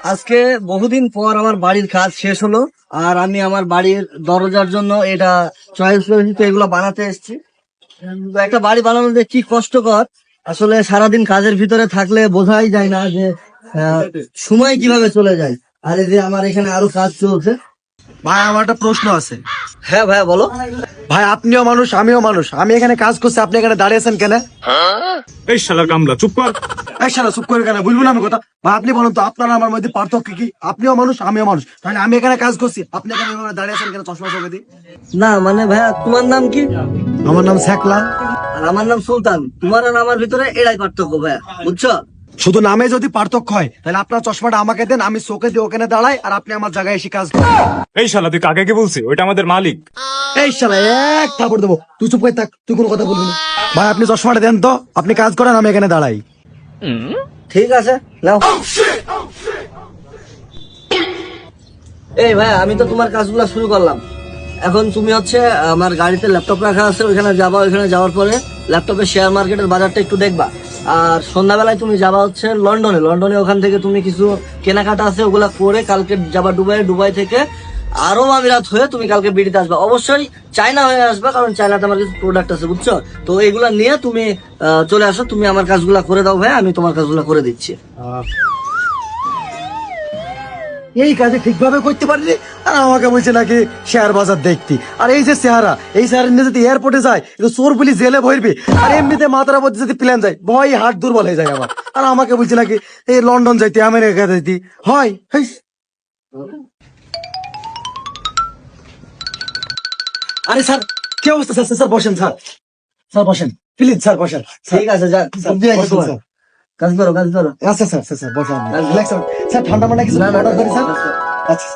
আজকে বহুদিন পর আমার বাড়ির কাজ শেষ হলো, আর আমি আমার বাড়ির দরজার জন্য এটা চয়েস করেছি, তো এগুলো বানাতে এসেছি। তো একটা বাড়ি বানানোতে কি কষ্টকর, আসলে সারাদিন কাজের ভিতরে থাকলে বোঝাই যায় না যে সময় কিভাবে চলে যায়। আর এই যে আমার এখানে আরো কাজ চলছে। ভাই আমার একটা প্রশ্ন আছে। হ্যাঁ ভাইয়া বলো। ভাই আপনিও মানুষ আমিও মানুষ, আমি এখানে কাজ করছি, আপনি এখানে দাঁড়িয়েছেন কেন? এই শালা কামলা চুপ কর। এই শালা চুপ করে কেন, বুঝবো না আমি কথা? ভাই আপনি বলুন তো, আপনার আমার মধ্যে পার্থক্য কি? আপনিও মানুষ আমিও মানুষ, তাহলে আমি এখানে কাজ করছি, আপনি এখানে এভাবে দাঁড়িয়েছেন কেন চশমা চোখে দিয়ে? না মানে ভাইয়া, তোমার নাম কি? আমার নাম শেখলা। আর আমার নাম সুলতান। তোমার আর আমার ভিতরে এটাই পার্থক্য ভাইয়া, বুঝছো? শুধু নামে যদি পার্থক্য হয় তাহলে আপনার চশমাটা আমাকে দেন, আমি চোখে দিয়ে ওখানে দাঁড়াই, আর আপনি আমার জায়গায় এসে কাজ করেন। এই শালা তুই কাকে কি বলছিস? ওইটা আমাদের মালিক। এই শালা এক থাপড় দেবো, তুই চুপ করে থাক, তুই কোনো কথা বলবি না। ভাই আপনি চশমাটা দেন তো, আপনি কাজ করেন, আমি এখানে দাঁড়াই। ঠিক আছে নাও। এই ভাই, আমি তো তোমার কাজগুলো শুরু করলাম। এখন তুমি হচ্ছে আমার গাড়িতে ল্যাপটপ রাখা আছে, ওইখানে যাবা। ওইখানে যাওয়ার পরে ল্যাপটপের শেয়ার মার্কেটের বাজারটা একটু দেখবা। আর সন্ধ্যাবেলায় তুমি যাবা হচ্ছে লন্ডনে ওখান থেকে তুমি কিছু কেনাকাটা আছে ওগুলা করে কালকে যাবা দুবাই থেকে আরব আমিরাত হয়ে তুমি কালকে বিডিতে আসবা। অবশ্যই চায়না হয়ে আসবা, কারণ চায়নাতে আমার কিছু প্রোডাক্ট আছে, বুঝছো? তো এইগুলা নিয়ে তুমি চলে আসো। তুমি আমার কাজগুলা করে দাও ভাই, আমি তোমার কাজগুলা করে দিচ্ছি। এই কাজে ঠিকভাবে করতে পারিনি, আর আমাকে বলছে নাকি শেয়ার বাজার দেখতি। আর এই যে চেহারা, এই চেহারা নিয়ে যদি এয়ারপোর্টে যায়, এটা চোর পুলিশ জেলে ভরবে। আর এমনিতে মাথার মধ্যে যদি প্লেন যায়, ভয় হাট দুর্বল হয়ে যায় আমার। আর আমাকে বলছে নাকি এই লন্ডন যাইতে, আমেরিকা যাইতে হয়। হেই। আরে স্যার, কি অবস্থা? স্যার স্যার বসেন, স্যার স্যার বসেন, প্লিজ স্যার বসেন। ঠিক আছে, যাক বসেন, স্যার। কাজ করো। আচ্ছা স্যার, স্যার স্যার বসেন, রিল্যাক্স। স্যার ঠান্ডা মান্ডা কিছু অর্ডার করি স্যার? আচ্ছা।